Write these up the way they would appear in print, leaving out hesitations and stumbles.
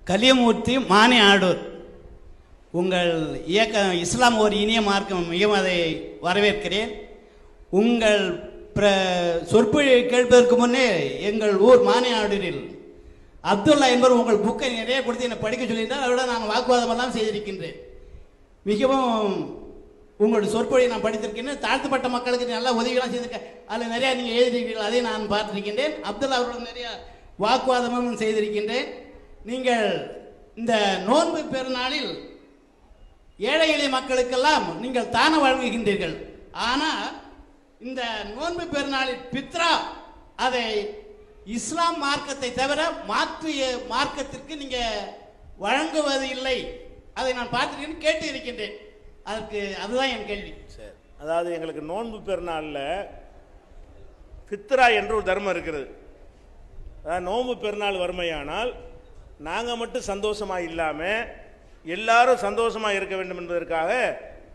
கலியமூர்த்தி மானி ஆடூர். உங்கள் இயக்கம் இஸ்லாம் ஒரு இனிய மார்க்கம், மிகவும் அதை வரவேற்கிறேன். உங்கள் சொற்பொழிவை கேட்பதற்கு முன்னே எங்கள் ஊர் மானி ஆடூரில் அப்துல்லா என்பவர் உங்கள் புக்கை நிறைய கொடுத்து என்னை படிக்க சொல்லியிருந்தால் அதோட நான் வாக்குவாதமெல்லாம் செய்திருக்கின்றேன். மிகவும் உங்களுடைய சொற்பொழியை நான் படித்திருக்கின்றேன். தாழ்த்தப்பட்ட மக்களுக்கு நல்லா உதவியெல்லாம் செய்திருக்கேன். அதில் நிறையா நீங்கள் எழுதியிருக்கீர்கள், அதையும் நான் பார்த்திருக்கின்றேன். அப்துல்லா அவர்களுடன் நிறையா வாக்குவாதமும் செய்திருக்கின்றேன். நீங்கள் இந்த நோன்பு பெருநாளில் ஏழை எளிய மக்களுக்கெல்லாம் நீங்கள் தானம் வழங்குகின்றீர்கள். ஆனால் இந்த நோன்பு பெருநாளில் பித்ரா அதை இஸ்லாம் மார்க்கத்தை தவிர மாற்று மார்க்கத்திற்கு நீங்கள் வழங்குவது இல்லை. அதை நான் பார்த்துருக்கேன், கேட்டு இருக்கின்றேன். அதுதான் என் கேள்வி. சரி, அதாவது எங்களுக்கு நோன்பு பெருநாளில் பித்ரா என்ற ஒரு தர்மம் இருக்கிறது. அதாவது நோன்பு பெருநாள் வறுமையானால் நாங்கள் மட்டும் சந்தோஷமாக இல்லாமல் எல்லாரும் சந்தோஷமாக இருக்க வேண்டும் என்பதற்காக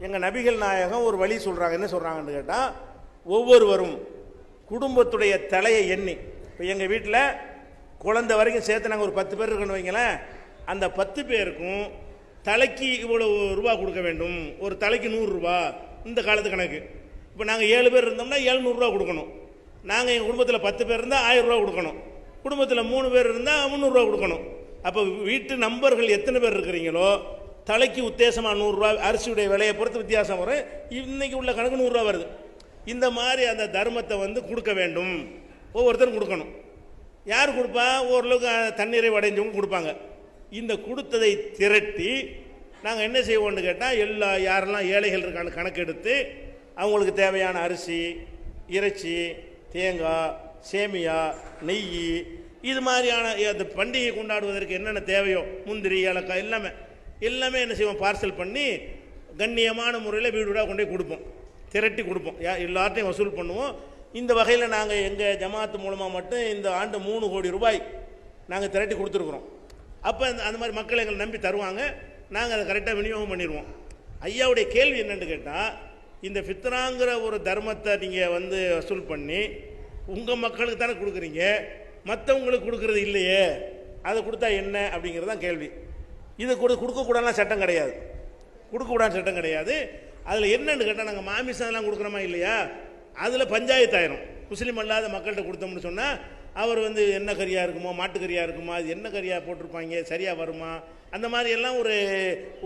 எங்கள் நபிகள் நாயகம் ஒரு வழி சொல்கிறாங்க. என்ன சொல்கிறாங்கன்னு கேட்டால், ஒவ்வொருவரும் குடும்பத்துடைய தலையை எண்ணி, இப்போ எங்கள் வீட்டில் குழந்தை வரைக்கும் சேர்த்து நாங்கள் ஒரு 10 பேர் இருக்கணும் வைங்களேன், அந்த 10 பேருக்கும் தலைக்கு இவ்வளவு ரூபா கொடுக்க வேண்டும். ஒரு தலைக்கு 100 ரூபா இந்த காலத்து கணக்கு. இப்போ நாங்கள் 7 பேர் இருந்தோம்னா 700 ரூபா கொடுக்கணும். நாங்கள் எங்கள் குடும்பத்தில் 10 பேர் இருந்தால் 1000 ரூபா கொடுக்கணும். குடும்பத்தில் 3 பேர் இருந்தால் 300 ரூபா கொடுக்கணும். அப்போ வீட்டு நம்பர்கள் எத்தனை பேர் இருக்கிறீங்களோ தலைக்கு உத்தேசமாக 100 ரூபா, அரிசியுடைய விலையை பொறுத்து வித்தியாசம் வரும். இன்னைக்கு உள்ள கணக்கு 100 ரூபா வருது. இந்த மாதிரி அந்த தர்மத்தை கொடுக்க வேண்டும், ஒவ்வொருத்தரும் கொடுக்கணும். யார் கொடுப்பா? ஓரளவுக்கு தண்ணீரை அடைஞ்சவங்க கொடுப்பாங்க. இந்த கொடுத்ததை திரட்டி நாங்கள் என்ன செய்வோம்னு கேட்டால், யாரெல்லாம் ஏழைகள் இருக்கான்னு கணக்கெடுத்து அவங்களுக்கு தேவையான அரிசி, இறைச்சி, தேங்காய், சேமியா, நெய், இது மாதிரியான அந்த பண்டிகை கொண்டாடுவதற்கு என்னென்ன தேவையோ, முந்திரி, ஏலக்காய் எல்லாமே என்ன செய்வோம், பார்சல் பண்ணி கண்ணியமான முறையில் வீடு வீடாக கொண்டு போய் கொடுப்போம். திரட்டி கொடுப்போம், எல்லார்ட்டையும் வசூல் பண்ணுவோம். இந்த வகையில் நாங்கள் எங்கள் ஜமாத்து மூலமாக மட்டும் இந்த ஆண்டு 3 கோடி ரூபாய் நாங்கள் திரட்டி கொடுத்துருக்குறோம். அப்போ அந்த மாதிரி மக்கள் எங்களை நம்பி தருவாங்க, நாங்கள் அதை கரெக்டாக விநியோகம் பண்ணிடுவோம். ஐயாவுடைய கேள்வி என்னென்னு கேட்டால், இந்த ஃபித்ராங்கிற ஒரு தர்மத்தை நீங்கள் வசூல் பண்ணி உங்கள் மக்களுக்கு தானே கொடுக்குறீங்க, மற்றவங்களுக்கு கொடுக்கறது இல்லையே, அதை கொடுத்தா என்ன அப்படிங்கிறது தான் கேள்வி. இது கொடுக்கக்கூடாதுலாம் சட்டம் கிடையாது, கொடுக்கக்கூடாது சட்டம் கிடையாது. அதில் என்னென்னு கேட்டால், நாங்கள் மாமிசம்லாம் கொடுக்குறோமா இல்லையா, அதில் பஞ்சாயத்து ஆயிரும். முஸ்லீம் அல்லாத மக்கள்கிட்ட கொடுத்தோம்னு சொன்னால் அவர் என்ன கறியாக இருக்குமோ, மாட்டுக்கறியாக இருக்குமா, அது என்ன கறியாக போட்டிருப்பாங்க, சரியாக வருமா, அந்த மாதிரி எல்லாம்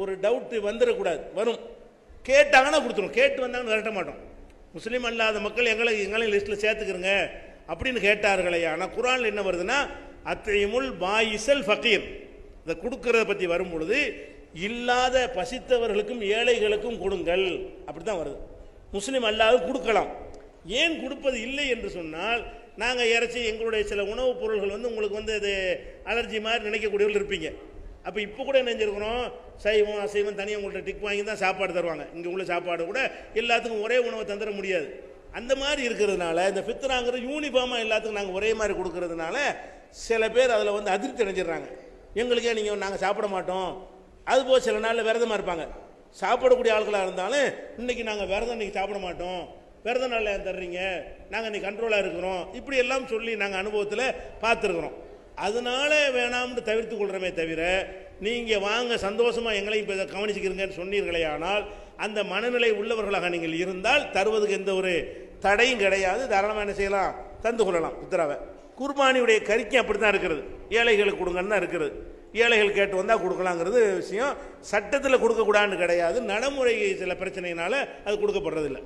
ஒரு டவுட்டு வந்துடக்கூடாது. வரும், கேட்டாங்கன்னா கொடுத்துரும், கேட்டு வந்தாங்கன்னு விரட்ட மாட்டோம். முஸ்லீம் அல்லாத மக்கள் எங்களையும் லிஸ்ட்டில் சேர்த்துக்கிறங்க அப்படின்னு கேட்டார்களே. ஆனால் குர்ஆனில் என்ன வருதுன்னா, அத்தைமுல் பாயிசல் ஃபகீர், இதை கொடுக்கறத பற்றி வரும் பொழுது இல்லாத பசித்தவர்களுக்கும் ஏழைகளுக்கும் கொடுங்கள் அப்படி தான் வருது. முஸ்லீம் அல்லாத கொடுக்கலாம். ஏன் கொடுப்பது இல்லை என்று சொன்னால், நாங்கள் இறைச்சி எங்களுடைய சில உணவுப் பொருள்கள் உங்களுக்கு அது அலர்ஜி மாதிரி நினைக்கக்கூடியவர்கள் இருப்பீங்க. அப்போ இப்போ கூட நினைஞ்சிருக்கிறோம், சைவம் அசைவம் தனியாக உங்கள்கிட்ட டிக் வாங்கி தான் சாப்பாடு தருவாங்க. இங்கே உள்ள சாப்பாடு கூட எல்லாத்துக்கும் ஒரே உணவை தந்துட முடியாது. அந்த மாதிரி இருக்கிறதுனால இந்த ஃபித்ராங்கிற யூனிஃபார்மாக எல்லாத்துக்கும் நாங்கள் ஒரே மாதிரி கொடுக்கறதுனால சில பேர் அதில் அதிருப்தி அடைஞ்சிடுறாங்க. எங்களுக்கே நாங்கள் சாப்பிட மாட்டோம், அதுபோல் சில நாளில் விரதமாக இருப்பாங்க. சாப்பிடக்கூடிய ஆட்களாக இருந்தாலும் இன்றைக்கி நாங்கள் விரதம் இன்றைக்கி சாப்பிட மாட்டோம், விரத நாளில் ஏன் தர்றீங்க, நாங்கள் இன்றைக்கி கண்ட்ரோலாக இருக்கிறோம், இப்படி எல்லாம் சொல்லி நாங்கள் அனுபவத்தில் பார்த்துருக்குறோம். அதனால வேணாம்னு தவிர்த்து கொள்கிறோமே தவிர, நீங்கள் வாங்க சந்தோஷமாக எங்களையும் இப்போ கவனிச்சுக்கிறீங்கன்னு சொன்னீர்களே. ஆனால் அந்த மனநிலை உள்ளவர்களாக நீங்கள் இருந்தால் தருவதுக்கு எந்த ஒரு தடையும் கிடையாது. தாராளமாக என்ன செய்யலாம், தந்து கொள்ளலாம் பித்ராவை. குர்பானியுடைய கறிக்கு அப்படி தான் இருக்கிறது, ஏழைகளுக்கு கொடுங்கன்னு தான் இருக்கிறது. ஏழைகள் கேட்டு வந்தால் கொடுக்கலாங்கிறது விஷயம். சட்டத்தில் கொடுக்கக்கூடாதுன்னு கிடையாது, நடைமுறை சில பிரச்சனையினால அது கொடுக்கப்படுறதில்லை.